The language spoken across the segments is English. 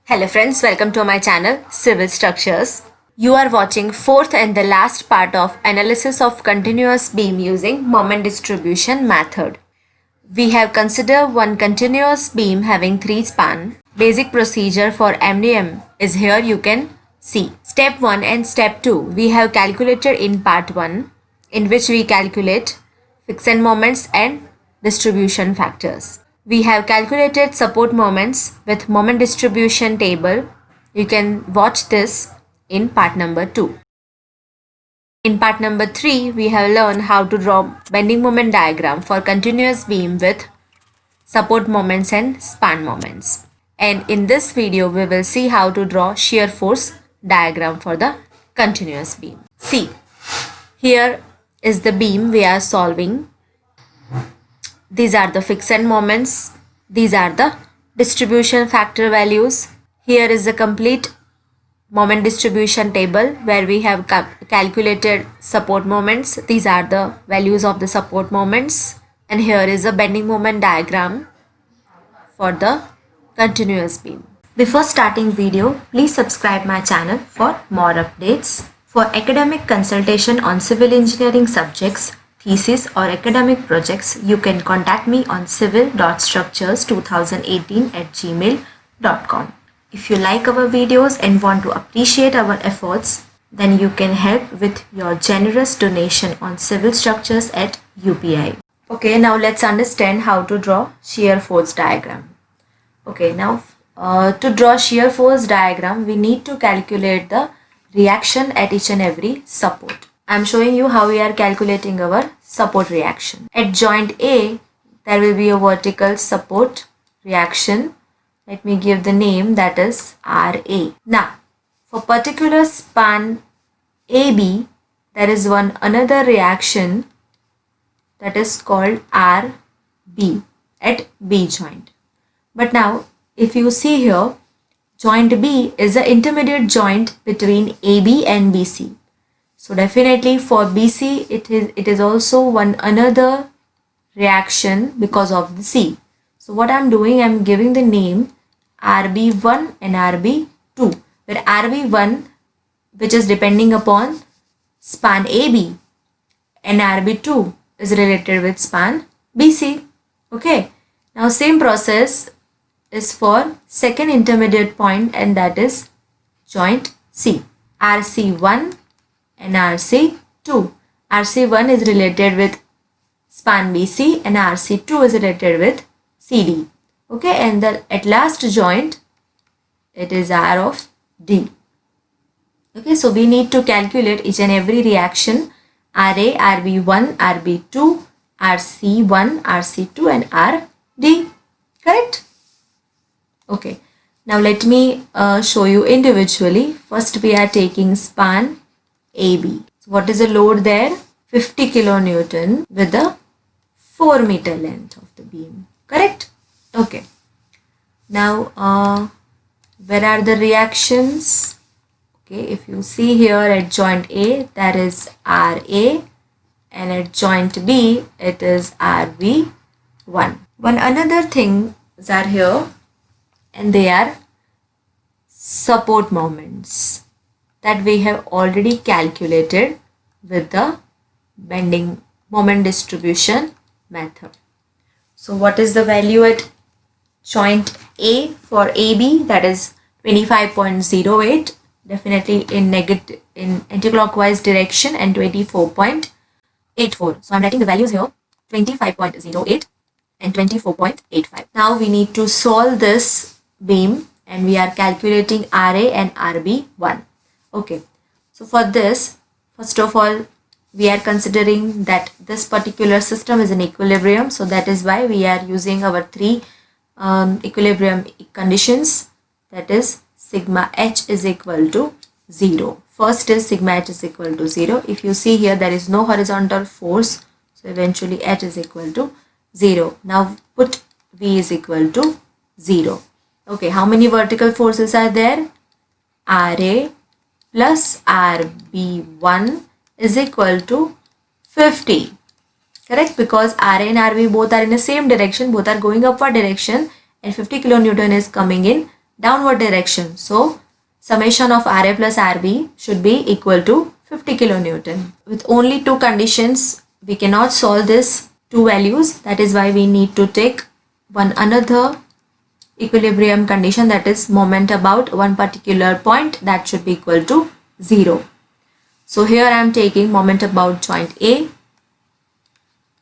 Hello friends, welcome to my channel Civil Structures. You are watching fourth and the last part of analysis of continuous beam using moment distribution method. We have considered one continuous beam having 3 span. Basic procedure for MDM is here you can see. Step 1 and step 2 we have calculated in part 1, in which we calculate fixed moments and distribution factors. We have calculated support moments with moment distribution table. You can watch this in part number 2. In part number 3, we have learned how to draw bending moment diagram for continuous beam with support moments and span moments. And in this video, we will see how to draw shear force diagram for the continuous beam. See, here is the beam we are solving. These are the fixed moments. These are the distribution factor values. Here is the complete moment distribution table where we have calculated support moments. These are the values of the support moments. And here is a bending moment diagram for the continuous beam. Before starting video, please subscribe my channel for more updates. For academic consultation on civil engineering subjects, thesis or academic projects, you can contact me on civil.structures2018@gmail.com. If you like our videos and want to appreciate our efforts, then you can help with your generous donation on civil structures at UPI. Okay, now let's understand how to draw shear force diagram. Okay, now to draw shear force diagram, we need to calculate the reaction at each and every support. I am showing you how we are calculating our support reaction. At joint A, there will be a vertical support reaction. Let me give the name, that is RA. Now, for particular span AB, there is one another reaction that is called RB at B joint. But now, if you see here, joint B is the intermediate joint between AB and BC. So definitely for BC, it is also one another reaction because of the C. So what I'm doing, I'm giving the name RB1 and RB2, where RB1, which is depending upon span AB, and RB2 is related with span BC. Okay, now same process is for second intermediate point, and that is joint C. RC1 and RC2. RC1 is related with span BC and RC2 is related with CD. Okay, and the at last joint, it is R of D. Okay, so we need to calculate each and every reaction RA, RB1, RB2, RC1, RC2 and RD. Correct? Okay, now let me show you individually. First we are taking span AB. So what is the load there? 50 kilonewton with the 4 meter length of the beam. Correct? Okay. Now where are the reactions? Okay, if you see here at joint A, that is RA, and at joint B, it is RB1. One another things are here, and they are support moments that we have already calculated with the bending moment distribution method. So what is the value at joint A for AB? That is 25.08, definitely in anticlockwise direction, and 24.84. So I'm writing the values here, 25.08 and 24.85. Now we need to solve this beam, and we are calculating RA and RB1. Okay, so for this, first of all, we are considering that this particular system is in equilibrium. So that is why we are using our three equilibrium conditions, that is sigma H is equal to 0. First is sigma H is equal to 0. If you see here, there is no horizontal force, so eventually H is equal to 0. Now put V is equal to 0. Okay, how many vertical forces are there? RA plus RB1 is equal to 50. Correct? Because RA and RB both are in the same direction, both are going upward direction, and 50 kilonewton is coming in downward direction. So summation of RA plus RB should be equal to 50 kilonewton. With only two conditions, we cannot solve this two values. That is why we need to take one another equilibrium condition, that is moment about one particular point that should be equal to 0. So here I am taking moment about joint A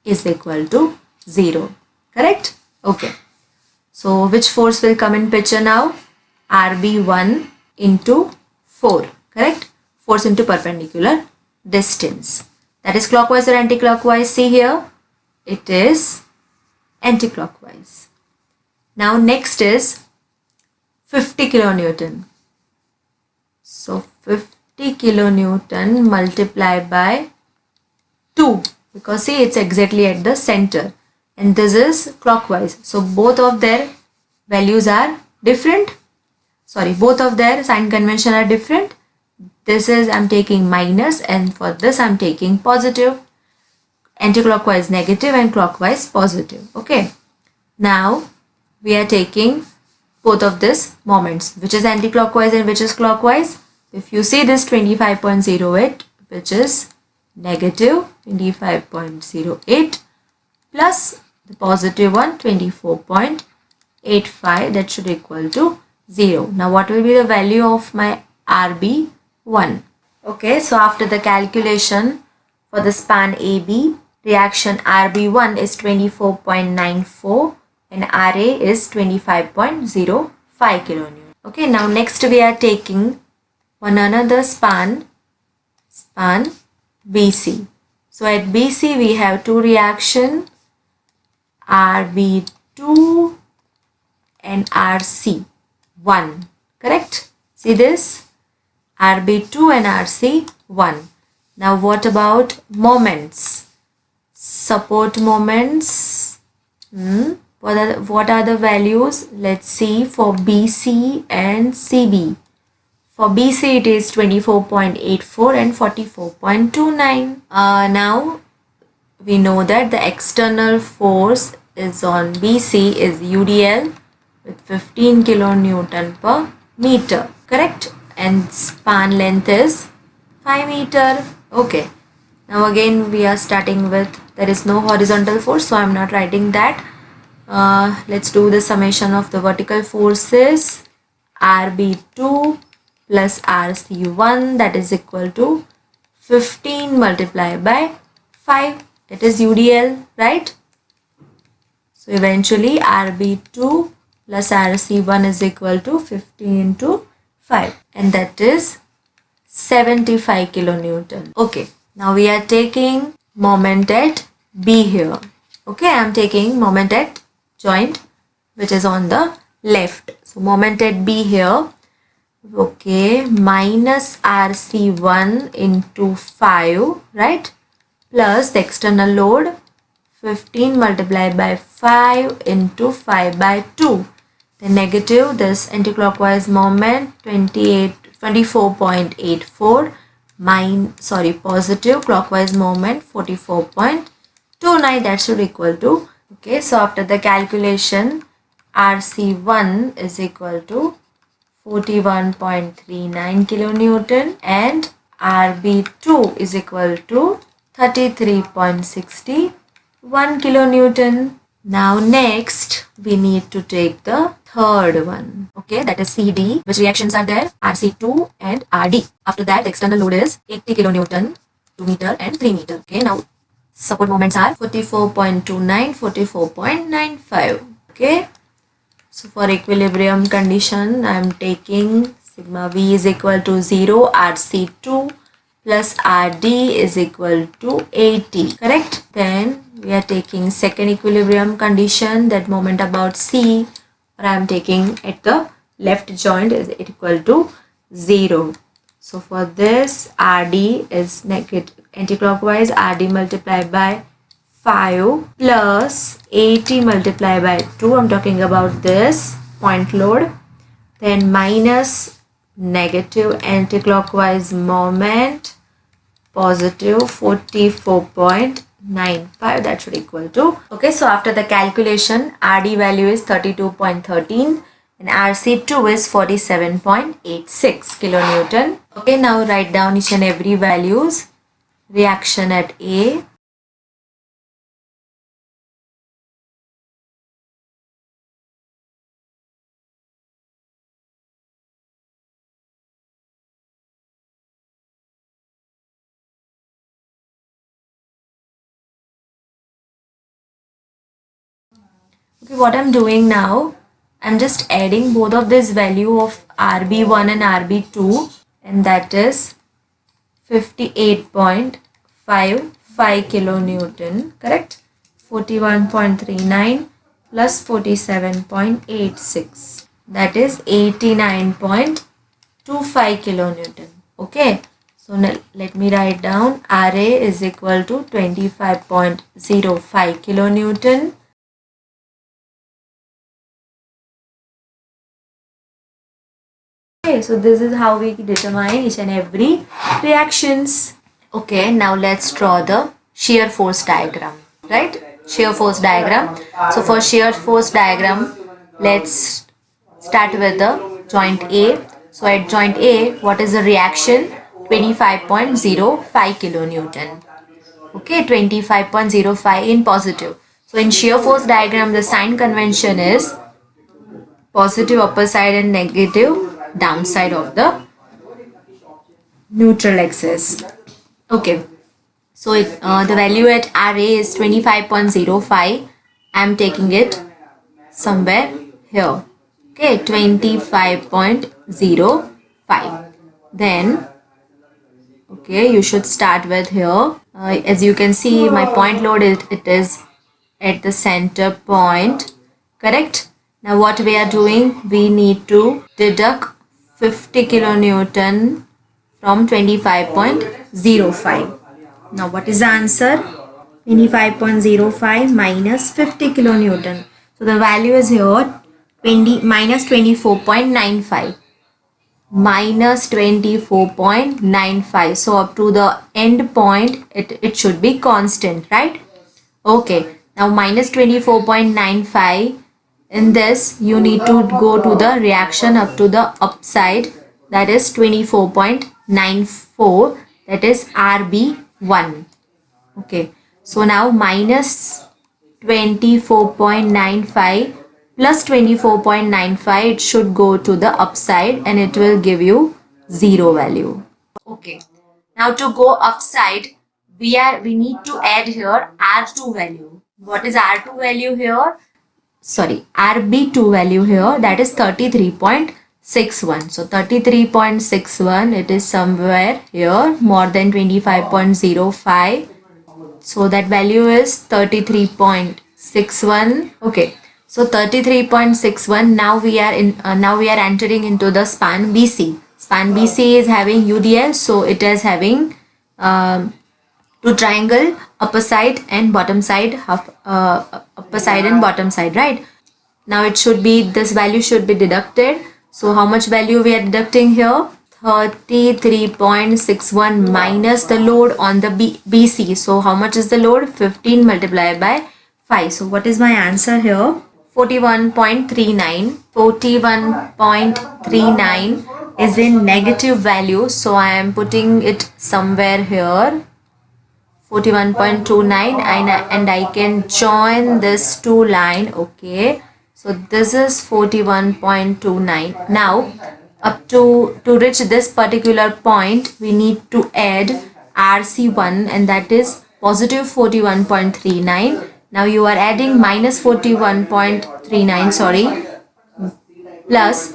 is equal to 0. Correct? Okay. So which force will come in picture now? RB1 into 4. Correct? Force into perpendicular distance. That is clockwise or anti-clockwise? See here. It is anti-clockwise. Now next is 50 kilonewton. So 50 kilonewton multiplied by 2, because see it's exactly at the center and this is clockwise. So both of their values are different. Sorry, both of their sign convention are different. This is I'm taking minus and for this I'm taking positive. Anti-clockwise negative and clockwise positive. Okay. Now we are taking both of these moments, which is anti-clockwise and which is clockwise. If you see this 25.08, which is negative 25.08 plus the positive one 24.85, that should equal to 0. Now what will be the value of my RB1? Okay, so after the calculation for the span AB, reaction RB1 is 24.94 and RA is 25.05 kilonewton. Okay, now next we are taking one another span BC. So at BC we have two reaction, RB2 and RC1. Correct? See this? RB2 and RC1. Now what about moments? Support moments. What are the values? Let's see for BC and CB. For BC it is 24.84 and 44.29. Now we know that the external force is on BC is UDL with 15 kilonewton per meter. Correct? And span length is 5 meter. Okay. Now again we are starting with, there is no horizontal force, so I am not writing that. Let's do the summation of the vertical forces. RB2 plus RC1, that is equal to 15 multiplied by 5. It is UDL, right? So eventually RB2 plus RC1 is equal to 15 into 5, and that is 75 kilonewton. Okay, now we are taking moment at B here. Okay, I am taking moment at joint which is on the left. So moment at B here. Okay, minus RC1 into 5, right? Plus the external load 15 multiplied by 5 into 5 by 2. The negative, this anti-clockwise moment 24.84, positive clockwise moment 44.29, that should equal to, okay, so after the calculation RC1 is equal to 41.39 kilonewton and RB2 is equal to 33.61 kilonewton. Now next we need to take the third one, okay, that is CD. Which reactions are there? RC2 and RD. After that the external load is 80 kilonewton, 2 meter and 3 meter. Okay, now support moments are 44.29, 44.95. Okay, so for equilibrium condition I am taking sigma V is equal to 0, RC2 plus RD is equal to 80. Correct? Then we are taking second equilibrium condition, that moment about C, or I am taking at the left joint is equal to 0. So for this RD is negative anti-clockwise, RD multiplied by 5 plus 80 multiplied by 2. I'm talking about this point load. Then minus negative anti-clockwise moment positive 44.95, that should equal to, okay, so after the calculation RD value is 32.13 and RC2 is 47.86 kilonewton. Okay, now write down each and every values. Reaction at A. Okay, what I'm doing now, I'm just adding both of this value of RB1 and RB2, and that is 58.55 kilonewton, correct? 41.39 plus 47.86, that is 89.25 kilonewton. Okay, so now let me write down RA is equal to 25.05 kilonewton. Okay, so this is how we determine each and every reactions. Okay, now let's draw the shear force diagram, right? Shear force diagram. So for shear force diagram, let's start with the joint A. So at joint A, what is the reaction? 25.05 kilonewton. Okay, 25.05 in positive. So in shear force diagram, the sign convention is positive upper side and negative downside of the neutral axis. Okay, so the value at RA is 25.05. I'm taking it somewhere here. Okay, 25.05. Then, okay, you should start with here. As you can see, my point load it is at the center point, correct? Now what we are doing, we need to deduct 50 kilonewton from 25.05. Now what is the answer? 25.05 minus 50 kilonewton. So the value is here 24.95. Minus 24.95. So up to the end point, it should be constant, right? Okay. Now minus 24.95. In this, you need to go to the reaction up to the upside, that is 24.94, that is RB1. Okay, so now minus 24.95 plus 24.95, it should go to the upside and it will give you 0 value. Okay, now to go upside, we need to add here R2 value. What is R2 value here? Sorry, RB2 value here, that is 33.61. So 33.61, it is somewhere here, more than 25.05. So that value is 33.61. Okay, so 33.61. Now we are entering into the span BC. Span BC is having UDL, so it is having two triangle, upper side and bottom side, upper side and bottom side, right? Now it should be, this value should be deducted. So how much value we are deducting here? 33.61 minus the load on the BC. So how much is the load? 15 multiplied by 5. So what is my answer here? 41.39. 41.39 is in negative value. So I am putting it somewhere here. 41.29, and I can join this two line. Okay, so this is 41.29. Now up to reach this particular point, we need to add RC1, and that is positive 41.39. Now you are adding minus 41.39, sorry, plus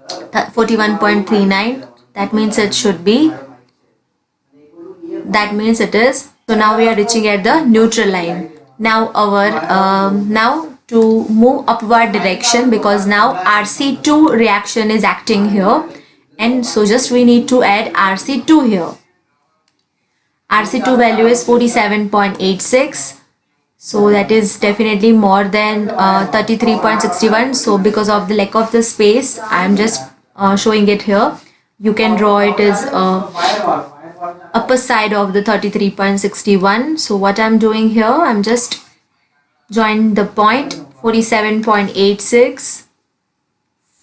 41.39. that means it should be, that means it is. So now we are reaching at the neutral line. Now our now to move upward direction, because now RC2 reaction is acting here, and so just we need to add RC2 here. RC2 value is 47.86. So that is definitely more than 33.61. So because of the lack of the space, I am just showing it here. You can draw it as upper side of the 33.61. So what I'm doing here, I'm just join the point 47.86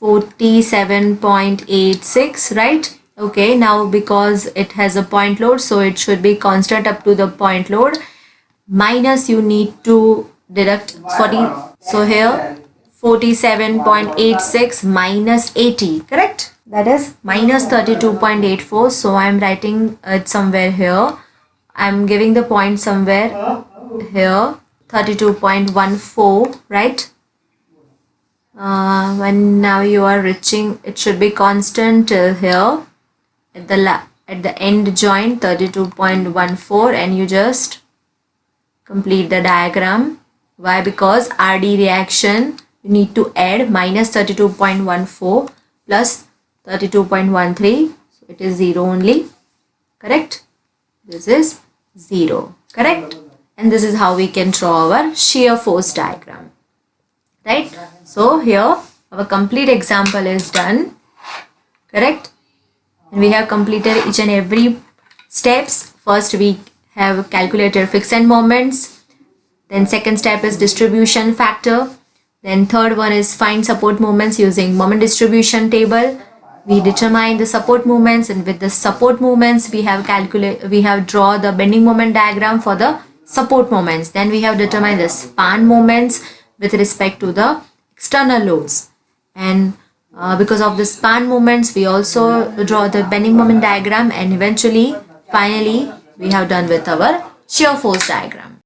47.86, right? Okay, now because it has a point load, so it should be constant up to the point load. Minus, you need to deduct 40. So here 47.86 minus 80, correct? That is minus 32.84. So I'm writing it somewhere here. I'm giving the point somewhere here, 32.14, right? When now you are reaching, it should be constant till here at the end joint 32.14, and you just complete the diagram. Why? Because RD reaction, you need to add minus 32.14 plus 32.13, so it is 0 only, correct? This is 0, correct? And this is how we can draw our shear force diagram, right? So here our complete example is done, correct? And we have completed each and every steps. First we have calculated fixed end moments, then second step is distribution factor, then third one is find support moments using moment distribution table. We determine the support moments, and with the support moments we have draw the bending moment diagram for the support moments. Then we have determined the span moments with respect to the external loads, and because of the span moments we also draw the bending moment diagram, and finally we have done with our shear force diagram.